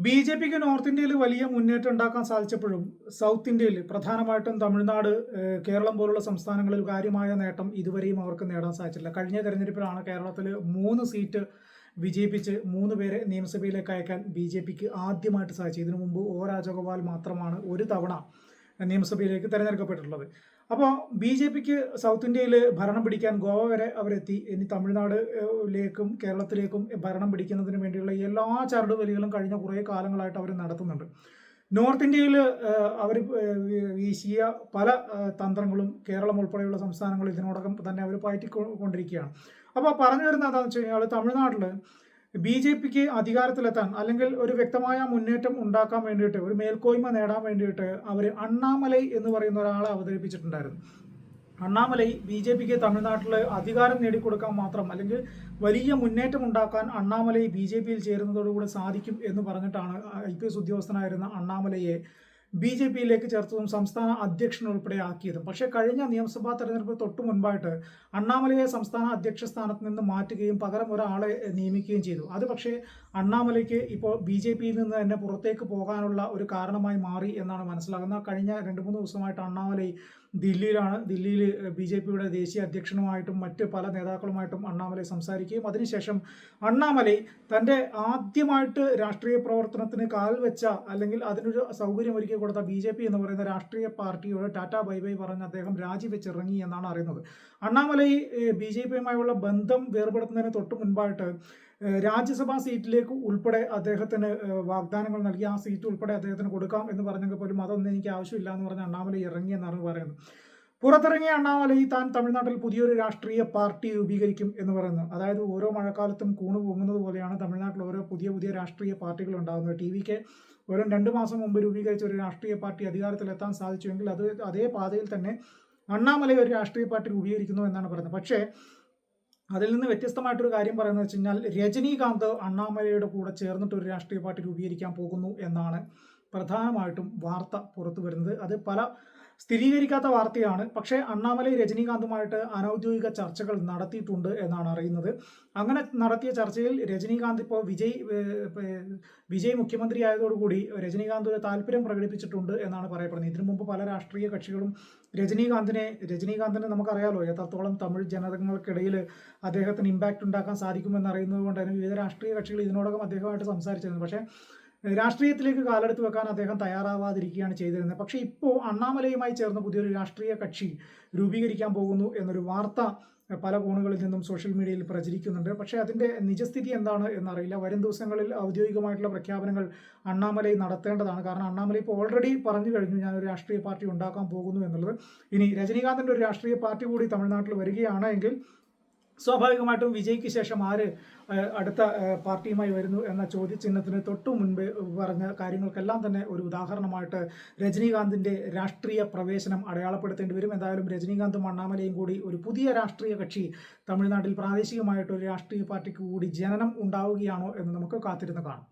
ബി.ജെ.പിക്ക് north ഇന്ത്യയിൽ വലിയ മുന്നേറ്റം ഉണ്ടാക്കാൻ സാധിച്ചപ്പോഴും സൗത്ത് ഇന്ത്യയിൽ പ്രധാനമായിട്ടും തമിഴ്നാട്, കേരളം പോലുള്ള സംസ്ഥാനങ്ങളിൽ കാര്യമായ നേട്ടം ഇതുവരെയും അവർക്ക് നേടാൻ സാധിച്ചില്ല. കഴിഞ്ഞ തെരഞ്ഞെടുപ്പിലാണ് കേരളത്തിൽ 3 സീറ്റ് വിജയിപ്പിച്ച് 3 പേരെ നിയമസഭയിലേക്ക് അയക്കാൻ ബി.ജെ.പിക്ക് ആദ്യമായിട്ട് സാധിച്ചത്. ഇതിനു മുമ്പ് ഒ രാജഗോപാൽ മാത്രമാണ് ഒരു തവണ നിയമസഭയിലേക്ക് തെരഞ്ഞെടുക്കപ്പെട്ടിട്ടുള്ളത്. അപ്പോൾ ബി.ജെ.പിക്ക് സൗത്ത് ഇന്ത്യയിൽ ഭരണം പിടിക്കാൻ ഗോവ വരെ അവരെത്തി. ഇനി തമിഴ്നാടിലേക്കും കേരളത്തിലേക്കും ഭരണം പിടിക്കുന്നതിന് വേണ്ടിയുള്ള എല്ലാ ചരടുവലികളും കഴിഞ്ഞ കുറേ കാലങ്ങളായിട്ട് അവർ നടത്തുന്നുണ്ട്. നോർത്ത് ഇന്ത്യയിൽ അവർ വീശിയ പല തന്ത്രങ്ങളും കേരളം ഉൾപ്പെടെയുള്ള സംസ്ഥാനങ്ങൾ ഇതിനോടകം തന്നെ അവർ പയറ്റിക്കൊണ്ടിരിക്കുകയാണ്. അപ്പോൾ പറഞ്ഞു വരുന്നത് എന്താണെന്ന് വെച്ച് കഴിഞ്ഞാൽ തമിഴ്നാട്ടിൽ ബി.ജെ.പിക്ക് അധികാരത്തിലെത്താൻ അല്ലെങ്കിൽ ഒരു വ്യക്തമായ മുന്നേറ്റം ഉണ്ടാക്കാൻ വേണ്ടിയിട്ട്, ഒരു മേൽക്കോയ്മ നേടാൻ വേണ്ടിയിട്ട് അവർ അണ്ണാമലൈ എന്ന് പറയുന്ന ഒരാളെ അവതരിപ്പിച്ചിട്ടുണ്ടായിരുന്നു. അണ്ണാമലൈ ബി.ജെ.പിക്ക് തമിഴ്നാട്ടിൽ അധികാരം നേടിക്കൊടുക്കാൻ മാത്രം അല്ലെങ്കിൽ വലിയ മുന്നേറ്റം ഉണ്ടാക്കാൻ അണ്ണാമലൈ ബി.ജെ.പിയിൽ ചേരുന്നതോടുകൂടി സാധിക്കും എന്ന് പറഞ്ഞിട്ടാണ് IPS ഉദ്യോഗസ്ഥനായിരുന്ന അണ്ണാമലയെ ബി.ജെ.പിയിലേക്ക് ചേർത്തതും സംസ്ഥാന അധ്യക്ഷൻ ഉൾപ്പെടെ ആക്കിയതും. പക്ഷേ കഴിഞ്ഞ നിയമസഭാ തെരഞ്ഞെടുപ്പ് തൊട്ടു മുൻപായിട്ട് അണ്ണാമലയെ സംസ്ഥാന അധ്യക്ഷ സ്ഥാനത്ത് നിന്ന് മാറ്റുകയും പകരം ഒരാളെ നിയമിക്കുകയും ചെയ്തു. അത് പക്ഷേ അണ്ണാമലയ്ക്ക് ഇപ്പോൾ ബി.ജെ.പിയിൽ നിന്ന് തന്നെ പുറത്തേക്ക് പോകാനുള്ള ഒരു കാരണമായി മാറി എന്നാണ് മനസ്സിലാകുന്നത്. കഴിഞ്ഞ 2-3 ദിവസമായിട്ട് അണ്ണാമലൈ ദില്ലിയിലാണ്. ദില്ലിയിൽ ബി.ജെ.പിയുടെ ദേശീയ അധ്യക്ഷനുമായിട്ടും മറ്റ് പല നേതാക്കളുമായിട്ടും അണ്ണാമലൈ സംസാരിക്കുകയും അതിനുശേഷം അണ്ണാമലൈ തൻ്റെ ആദ്യമായിട്ട് രാഷ്ട്രീയ പ്രവർത്തനത്തിന് കാൽ വെച്ച അല്ലെങ്കിൽ അതിനൊരു സൗകര്യം ഒരുക്കി കൊടുത്ത ബി.ജെ.പി എന്ന് പറയുന്ന രാഷ്ട്രീയ പാർട്ടിയോട് ടാറ്റാ ബൈ ബൈ പറഞ്ഞ് അദ്ദേഹം രാജിവെച്ചിറങ്ങി എന്നാണ് അറിയുന്നത്. അണ്ണാമലൈ ബി.ജെ.പിയുമായുള്ള ബന്ധം വേർപെടുത്തുന്നതിന് തൊട്ട് മുൻപായിട്ട് രാജ്യസഭാ സീറ്റിലേക്ക് ഉൾപ്പെടെ അദ്ദേഹത്തിന് വാഗ്ദാനങ്ങൾ നൽകി. ആ സീറ്റ് ഉൾപ്പെടെ അദ്ദേഹത്തിന് കൊടുക്കാം എന്ന് പറഞ്ഞെങ്കിൽ പോലും അതൊന്നും എനിക്ക് ആവശ്യമില്ല എന്ന് പറഞ്ഞ് അണ്ണാമലൈ ഇറങ്ങി എന്നാണ് പറയുന്നത്. പുറത്തിറങ്ങിയ അണ്ണാമലൈ താൻ തമിഴ്നാട്ടിൽ പുതിയൊരു രാഷ്ട്രീയ പാർട്ടി രൂപീകരിക്കും എന്ന് പറയുന്നു. അതായത് ഓരോ മഴക്കാലത്തും കൂണ് പൊങ്ങുന്നത് പോലെയാണ് തമിഴ്നാട്ടിൽ ഓരോ പുതിയ രാഷ്ട്രീയ പാർട്ടികൾ ഉണ്ടാകുന്നത്. ടി.വിക്ക് വെറും 2 മാസം മുമ്പ് രൂപീകരിച്ച ഒരു രാഷ്ട്രീയ പാർട്ടി അധികാരത്തിലെത്താൻ സാധിച്ചുവെങ്കിൽ അതേ പാതയിൽ തന്നെ അണ്ണാമലൈ ഒരു രാഷ്ട്രീയ പാർട്ടി രൂപീകരിക്കുന്നു എന്നാണ് പറയുന്നത്. പക്ഷേ അതിൽ നിന്ന് വ്യത്യസ്തമായിട്ടൊരു കാര്യം പറയുന്നത് വെച്ച് കഴിഞ്ഞാൽ രജനീകാന്ത് അണ്ണാമലയുടെ കൂടെ ചേർന്നിട്ട് ഒരു രാഷ്ട്രീയ പാർട്ടി രൂപീകരിക്കാൻ പോകുന്നു എന്നാണ് പ്രധാനമായിട്ടും വാർത്ത പുറത്തു വരുന്നത്. അത് പല സ്ഥിരീകരിക്കാത്ത വാർത്തയാണ്. പക്ഷേ അണ്ണാമലൈ രജനീകാന്തുമായിട്ട് അനൗദ്യോഗിക ചർച്ചകൾ നടത്തിയിട്ടുണ്ട് എന്നാണ് അറിയുന്നത്. അങ്ങനെ നടത്തിയ ചർച്ചയിൽ രജനീകാന്ത് ഇപ്പോൾ വിജയ് മുഖ്യമന്ത്രി ആയതോടുകൂടി രജനീകാന്ത് ഒരു താല്പര്യം പ്രകടിപ്പിച്ചിട്ടുണ്ട് എന്നാണ് പറയപ്പെടുന്നത്. ഇതിനു മുമ്പ് പല രാഷ്ട്രീയ കക്ഷികളും രജനീകാന്തിനെ നമുക്കറിയാലോ എത്രത്തോളം തമിഴ് ജനതകൾക്കിടയിൽ അദ്ദേഹത്തിന് ഇമ്പാക്റ്റ് ഉണ്ടാക്കാൻ സാധിക്കുമെന്ന് അറിയുന്നത് കൊണ്ട് തന്നെ വിവിധ രാഷ്ട്രീയ കക്ഷികൾ ഇതിനോടകം അദ്ദേഹമായിട്ട് സംസാരിച്ചിരുന്നു. പക്ഷേ രാഷ്ട്രീയത്തിലേക്ക് കാലെടുത്ത് വെക്കാൻ അദ്ദേഹം തയ്യാറാവാതിരിക്കുകയാണ് ചെയ്തിരുന്നത്. പക്ഷേ ഇപ്പോൾ അണ്ണാമലയുമായി ചേർന്ന് പുതിയൊരു രാഷ്ട്രീയ കക്ഷി രൂപീകരിക്കാൻ പോകുന്നു എന്നൊരു വാർത്ത പല കോണുകളിൽ നിന്നും സോഷ്യൽ മീഡിയയിൽ പ്രചരിക്കുന്നുണ്ട്. പക്ഷേ അതിൻ്റെ നിജസ്ഥിതി എന്താണ് എന്നറിയില്ല. വരും ദിവസങ്ങളിൽ ഔദ്യോഗികമായിട്ടുള്ള പ്രഖ്യാപനങ്ങൾ അണ്ണാമലൈ നടത്തേണ്ടതാണ്. കാരണം അണ്ണാമലൈ ഇപ്പോൾ ഓൾറെഡി പറഞ്ഞു കഴിഞ്ഞു ഞാനൊരു രാഷ്ട്രീയ പാർട്ടി ഉണ്ടാക്കാൻ പോകുന്നു എന്നുള്ളത്. ഇനി രജനീകാന്തിൻ്റെ ഒരു രാഷ്ട്രീയ പാർട്ടി കൂടി തമിഴ്നാട്ടിൽ വരികയാണ് എങ്കിൽ സ്വാഭാവികമായിട്ടും വിജയ്ക്ക് ശേഷം ആര് അടുത്ത പാർട്ടിയുമായി വരുന്നു എന്ന ചോദ്യചിഹ്നത്തിന് തൊട്ടു മുൻപ് പറഞ്ഞ കാര്യങ്ങൾക്കെല്ലാം തന്നെ ഒരു ഉദാഹരണമായിട്ട് രജനീകാന്തിൻ്റെ രാഷ്ട്രീയ പ്രവേശനം അടയാളപ്പെടുത്തേണ്ടി വരും. എന്തായാലും രജനീകാന്തും അണ്ണാമലയും കൂടി ഒരു പുതിയ രാഷ്ട്രീയ കക്ഷി തമിഴ്നാട്ടിൽ പ്രാദേശികമായിട്ടൊരു രാഷ്ട്രീയ പാർട്ടിക്ക് കൂടി ജനനം ഉണ്ടാവുകയാണോ എന്ന് നമുക്ക് കാത്തിരുന്ന് കാണാം.